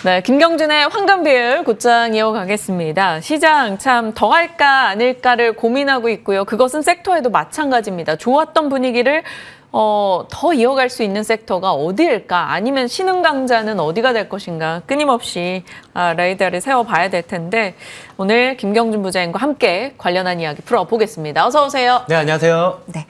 네, 김경준의 황금 비율 곧장 이어가겠습니다. 시장 참 더 할까 아닐까를 고민하고 있고요. 그것은 섹터에도 마찬가지입니다. 좋았던 분위기를 더 이어갈 수 있는 섹터가 어디일까? 아니면 신흥 강자는 어디가 될 것인가? 끊임없이 레이더를 세워봐야 될 텐데 오늘 김경준 부장님과 함께 관련한 이야기 풀어보겠습니다. 어서 오세요. 네, 안녕하세요. 네.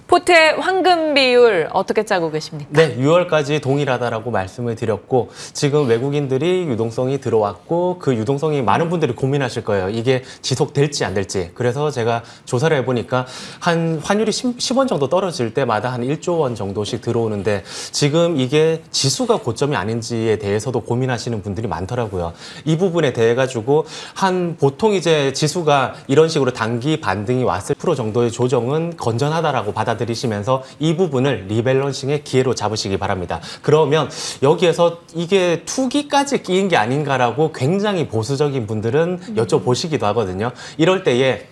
포트의 황금 비율 어떻게 짜고 계십니까? 네, 6월까지 동일하다라고 말씀을 드렸고 지금 외국인들이 유동성이 들어왔고 그 유동성이 많은 분들이 고민하실 거예요. 이게 지속될지 안 될지. 그래서 제가 조사를 해보니까 한 환율이 10원 정도 떨어질 때마다 한 1조 원 정도씩 들어오는데 지금 이게 지수가 고점이 아닌지에 대해서도 고민하시는 분들이 많더라고요. 이 부분에 대해 가지고 보통 이제 지수가 이런 식으로 단기 반등이 왔을 프로 정도의 조정은 건전하다라고 받아들이시면서 이 부분을 리밸런싱의 기회로 잡으시기 바랍니다. 그러면 여기에서 이게 투기까지 끼인 게 아닌가라고 굉장히 보수적인 분들은 여쭤보시기도 하거든요. 이럴 때에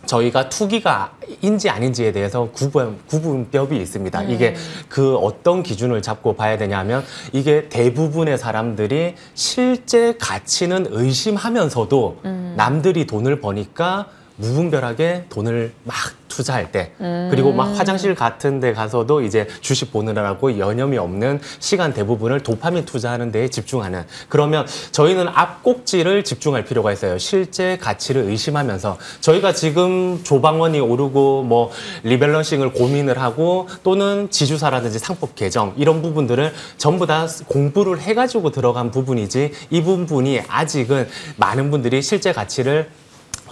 저희가 투기가인지 아닌지에 대해서 구분법이 있습니다. 이게 그 어떤 기준을 잡고 봐야 되냐면 이게 대부분의 사람들이 실제 가치는 의심하면서도 남들이 돈을 버니까 무분별하게 돈을 막 투자할 때 그리고 막 화장실 같은 데 가서도 이제 주식 보느라고 여념이 없는 시간 대부분을 도파민 투자하는 데에 집중하는 그러면 저희는 앞꼭지를 집중할 필요가 있어요. 실제 가치를 의심하면서 저희가 지금 조방원이 오르고 뭐 리밸런싱을 고민을 하고 또는 지주사라든지 상법 개정 이런 부분들을 전부 다 공부를 해가지고 들어간 부분이지 이 부분이 아직은 많은 분들이 실제 가치를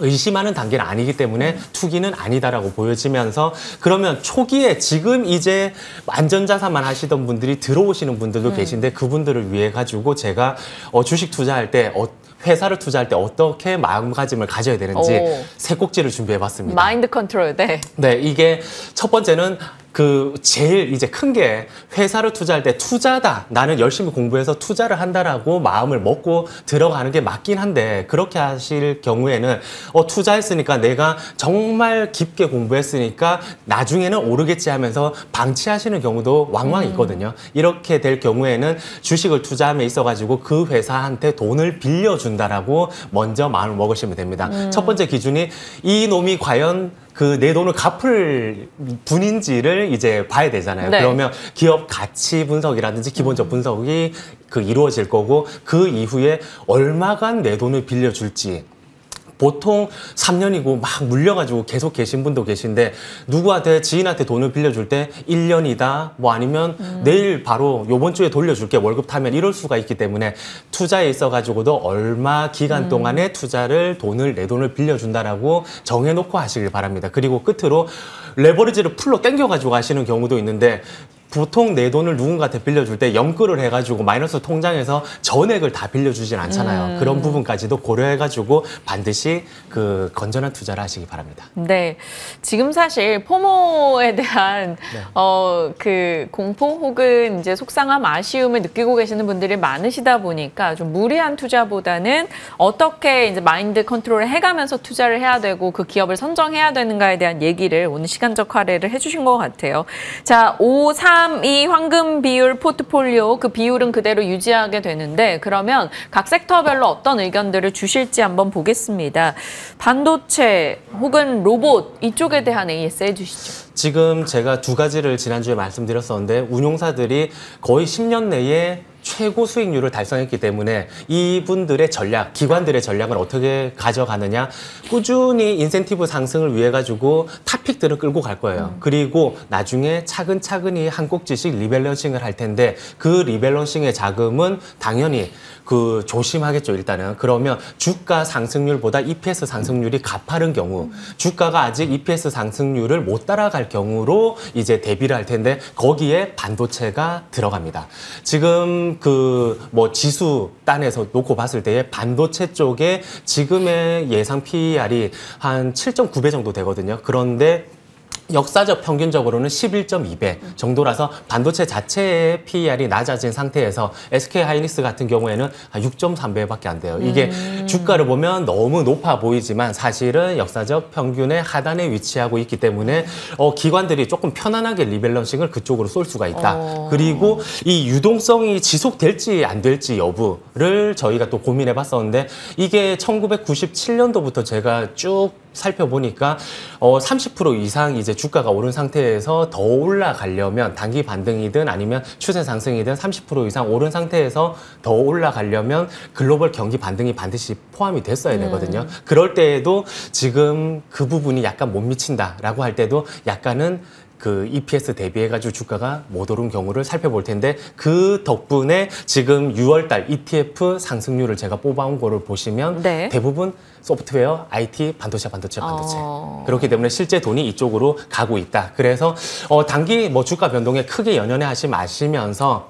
의심하는 단계는 아니기 때문에 투기는 아니다라고 보여지면서 그러면 초기에 지금 이제 안전자산만 하시던 분들이 들어오시는 분들도 계신데 그분들을 위해 가지고 제가 주식 투자할 때 회사를 투자할 때 어떻게 마음가짐을 가져야 되는지 세 꼭지를 준비해봤습니다. 마인드 컨트롤, 네. 네, 이게 첫 번째는 제일 이제 큰 게 회사를 투자할 때 투자다. 나는 열심히 공부해서 투자를 한다라고 마음을 먹고 들어가는 게 맞긴 한데 그렇게 하실 경우에는 투자했으니까 내가 정말 깊게 공부했으니까 나중에는 오르겠지 하면서 방치하시는 경우도 왕왕 있거든요. 이렇게 될 경우에는 주식을 투자함에 있어가지고 그 회사한테 돈을 빌려준다라고 먼저 마음을 먹으시면 됩니다. 첫 번째 기준이 이 놈이 과연 내 돈을 갚을 분인지를 이제 봐야 되잖아요. 네. 그러면 기업 가치 분석이라든지 기본적 분석이 이루어질 거고 그 이후에 얼마간 내 돈을 빌려줄지 보통 3년이고 막 물려가지고 계속 계신 분도 계신데 누구한테 지인한테 돈을 빌려줄 때 1년이다 뭐 아니면 내일 바로 요번 주에 돌려줄게 월급 타면 이럴 수가 있기 때문에 투자에 있어가지고도 얼마 기간 동안에 내 돈을 빌려준다라고 정해놓고 하시길 바랍니다. 그리고 끝으로 레버리지를 풀로 땡겨가지고 하시는 경우도 있는데 보통 내 돈을 누군가한테 빌려줄 때 연끌을 해가지고 마이너스 통장에서 전액을 다 빌려주진 않잖아요. 그런 부분까지도 고려해가지고 반드시 건전한 투자를 하시기 바랍니다. 네, 지금 사실 포모에 대한 공포 혹은 이제 속상함, 아쉬움을 느끼고 계시는 분들이 많으시다 보니까 좀 무리한 투자보다는 어떻게 이제 마인드 컨트롤을 해가면서 투자를 해야 되고 그 기업을 선정해야 되는가에 대한 얘기를 오늘 시간적 할애를 해주신 것 같아요. 자, 532 황금 비율 포트폴리오 그 비율은 그대로 유지하게 되는데 그러면 각 섹터별로 어떤 의견들을 주실지 한번 보겠습니다. 반도체 혹은 로봇 이쪽에 대한 AS 해주시죠. 지금 제가 두 가지를 지난주에 말씀드렸었는데 운용사들이 거의 10년 내에 최고 수익률을 달성했기 때문에 이분들의 전략, 기관들의 전략을 어떻게 가져가느냐 꾸준히 인센티브 상승을 위해 가지고 탑픽들을 끌고 갈 거예요. 그리고 나중에 차근차근히 한 꼭지씩 리밸런싱을 할 텐데 그 리밸런싱의 자금은 당연히 조심하겠죠, 일단은. 그러면 주가 상승률보다 EPS 상승률이 가파른 경우, 주가가 아직 EPS 상승률을 못 따라갈 경우로 이제 대비를 할 텐데 거기에 반도체가 들어갑니다. 지금 지수 단에서 놓고 봤을 때에 반도체 쪽에 지금의 예상 PER이 한 7.9배 정도 되거든요. 그런데 역사적 평균적으로는 11.2배 정도라서 반도체 자체의 PER이 낮아진 상태에서 SK하이닉스 같은 경우에는 6.3배밖에 안 돼요. 이게 주가를 보면 너무 높아 보이지만 사실은 역사적 평균의 하단에 위치하고 있기 때문에 기관들이 조금 편안하게 리밸런싱을 그쪽으로 쏠 수가 있다. 그리고 이 유동성이 지속될지 안 될지 여부를 저희가 또 고민해 봤었는데 이게 1997년도부터 제가 쭉 살펴보니까 30% 이상 이제 주가가 오른 상태에서 더 올라가려면 단기 반등이든 아니면 추세 상승이든 30% 이상 오른 상태에서 더 올라가려면 글로벌 경기 반등이 반드시 포함이 됐어야 되거든요. 그럴 때에도 지금 그 부분이 약간 못 미친다라고 할 때도 약간은 그 EPS 대비해가지고 주가가 못 오른 경우를 살펴볼 텐데 그 덕분에 지금 6월달 ETF 상승률을 제가 뽑아온 거를 보시면 네. 대부분 소프트웨어, IT, 반도체. 그렇기 때문에 실제 돈이 이쪽으로 가고 있다. 그래서 단기 뭐 주가 변동에 크게 연연해 마시면서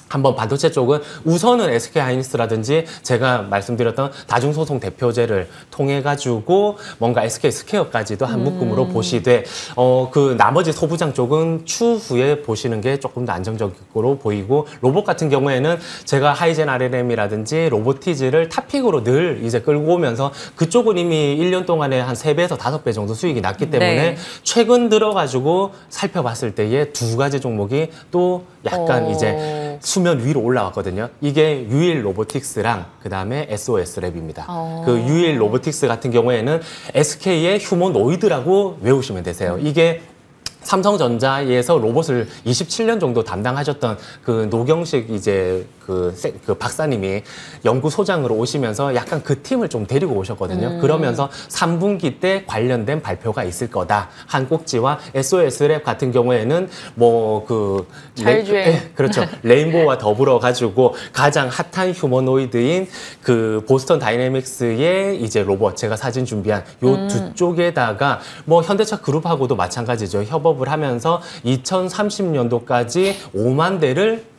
한번 반도체 쪽은 우선은 SK하이닉스라든지 제가 말씀드렸던 다중소송 대표제를 통해 가지고 뭔가 SK스퀘어까지도 한 묶음으로 보시되 그 나머지 소부장 쪽은 추후에 보시는 게 조금 더 안정적으로 보이고 로봇 같은 경우에는 제가 하이젠 RLM이라든지 로보티즈를 탑픽으로 늘 이제 끌고 오면서 그쪽은 이미 1년 동안에 한 3배에서 5배 정도 수익이 났기 때문에 네. 최근 들어가지고 살펴봤을 때에 두 가지 종목이 또 약간 이제 수면 위로 올라왔거든요. 이게 유일 로보틱스랑 그다음에 SOS랩입니다. 그 유일 로보틱스 같은 경우에는 SK의 휴머노이드라고 외우시면 되세요. 이게 삼성전자에서 로봇을 27년 정도 담당하셨던 그 노경식 이제 그 박사님이 연구소장으로 오시면서 약간 그 팀을 좀 데리고 오셨거든요. 그러면서 3분기 때 관련된 발표가 있을 거다. 한 꼭지와 SOS랩 같은 경우에는 뭐 그 자율주행. 그렇죠. 레인보우와 더불어 가지고 가장 핫한 휴머노이드인 그 보스턴 다이내믹스의 이제 로봇 제가 사진 준비한 요 두 쪽에다가 뭐 현대차 그룹하고도 마찬가지죠. 협업을 하면서 2030년도까지 5만 대를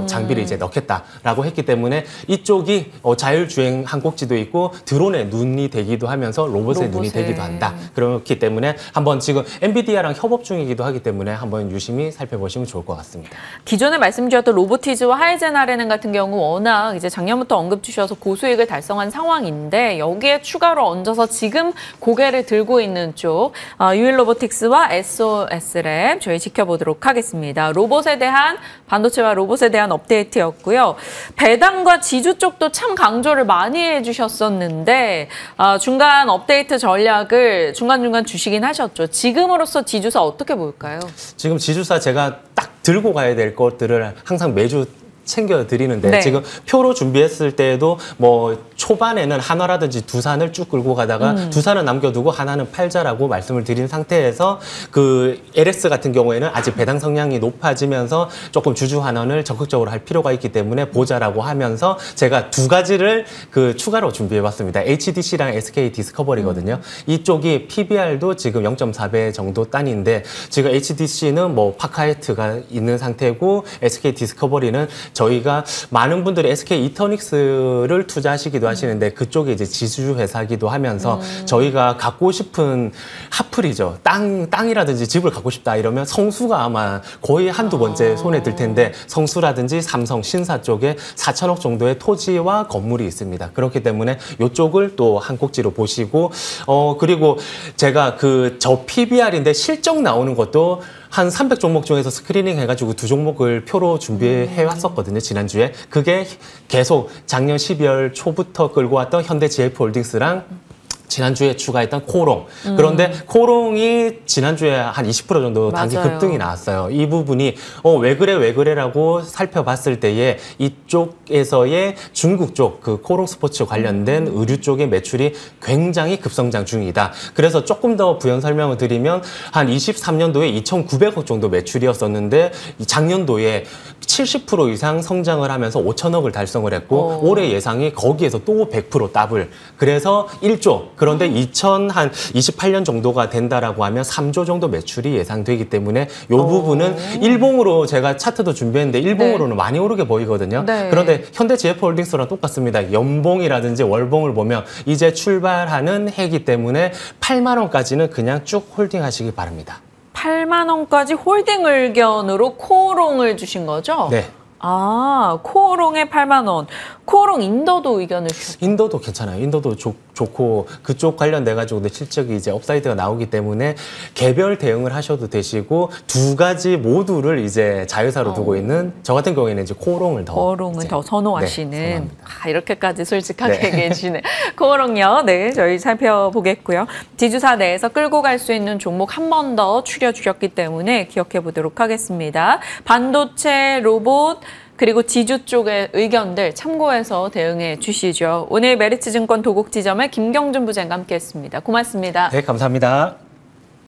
장비를 이제 넣겠다라고 했기 때문에 이쪽이 자율주행 한 꼭지도 있고 드론에 눈이 되기도 하면서 로봇에 눈이 되기도 한다. 그렇기 때문에 한번 지금 엔비디아랑 협업 중이기도 하기 때문에 한번 유심히 살펴보시면 좋을 것 같습니다. 기존에 말씀드렸던 로보티즈와 하이젠 RNN 같은 경우 워낙 이제 작년부터 언급 주셔서 고수익을 달성한 상황인데 여기에 추가로 얹어서 지금 고개를 들고 있는 쪽 유일 로보틱스와 SOS랩 저희 지켜보도록 하겠습니다. 로봇에 대한 반도체와 로봇에 대한 업데이트였고요. 배당과 지주 쪽도 참 강조를 많이 해주셨었는데 중간 업데이트 전략을 중간중간 주시긴 하셨죠. 지금으로서 지주사 어떻게 볼까요? 지금 지주사 제가 딱 들고 가야 될 것들을 항상 매주 챙겨드리는데 네. 지금 표로 준비했을 때에도 뭐 초반에는 한화라든지 두산을 쭉 끌고 가다가 두산은 남겨두고 하나는 팔자라고 말씀을 드린 상태에서 그 LS 같은 경우에는 아직 배당 성향이 높아지면서 조금 주주 환원을 적극적으로 할 필요가 있기 때문에 보자라고 하면서 제가 두 가지를 그 추가로 준비해봤습니다. HDC랑 SK 디스커버리거든요. 이쪽이 PBR도 지금 0.4배 정도 단인데 지금 HDC는 뭐 파카이트가 있는 상태고 SK 디스커버리는 저희가 많은 분들이 SK 이터닉스를 투자하시기도 하시는데 그쪽에 이제 지주 회사기도 하면서 저희가 갖고 싶은 핫플이죠. 땅이라든지 집을 갖고 싶다 이러면 성수가 아마 거의 한두 번째 손에 들 텐데 성수라든지 삼성, 신사 쪽에 4천억 정도의 토지와 건물이 있습니다. 그렇기 때문에 이쪽을 또 한 꼭지로 보시고 그리고 제가 그 저 PBR인데 실적 나오는 것도 한 300 종목 중에서 스크리닝 해가지고 두 종목을 표로 준비해 왔었거든요, 지난주에. 그게 계속 작년 12월 초부터 끌고 왔던 현대 GF홀딩스랑 지난주에 추가했던 코롱. 그런데 코롱이 지난주에 한 20% 정도 단기 맞아요. 급등이 나왔어요. 이 부분이 왜 그래라고 살펴봤을 때에 이쪽에서의 중국 쪽 그 코롱 스포츠 관련된 의류 쪽의 매출이 굉장히 급성장 중이다. 그래서 조금 더 부연 설명을 드리면 한 23년도에 2,900억 정도 매출이었었는데 작년도에 70% 이상 성장을 하면서 5천억을 달성을 했고 올해 예상이 거기에서 또 100% 더블. 그래서 1조. 그런데 2028년 정도가 된다라고 하면 3조 정도 매출이 예상되기 때문에 이 부분은 일봉으로 제가 차트도 준비했는데 일봉으로는 많이 오르게 보이거든요. 네. 그런데 현대 GF홀딩스랑 똑같습니다. 연봉이라든지 월봉을 보면 이제 출발하는 해기 때문에 8만 원까지는 그냥 쭉 홀딩하시기 바랍니다. 8만 원까지 홀딩 의견으로 코오롱을 주신 거죠? 네. 아, 코오롱에 8만 원. 코오롱 인더도 의견을 주셨어요. 인도도 괜찮아요. 인도도 좋고 그쪽 관련돼 가지고 실적이 이제 업사이드가 나오기 때문에 개별 대응을 하셔도 되시고 두 가지 모두를 이제 자유사로 두고 있는 저 같은 경우에는 이제 코오롱을 더 선호하시는. 네, 선호합니다. 이렇게까지 솔직하게 네. 계시네. 코오롱요. 네, 저희 살펴보겠고요. 지주사 내에서 끌고 갈 수 있는 종목 한 번 더 추려주셨기 때문에 기억해 보도록 하겠습니다. 반도체, 로봇, 그리고 지주 쪽의 의견들 참고해서 대응해 주시죠. 오늘 메리츠증권 도곡지점의 김경준 부장과 함께했습니다. 고맙습니다. 네, 감사합니다.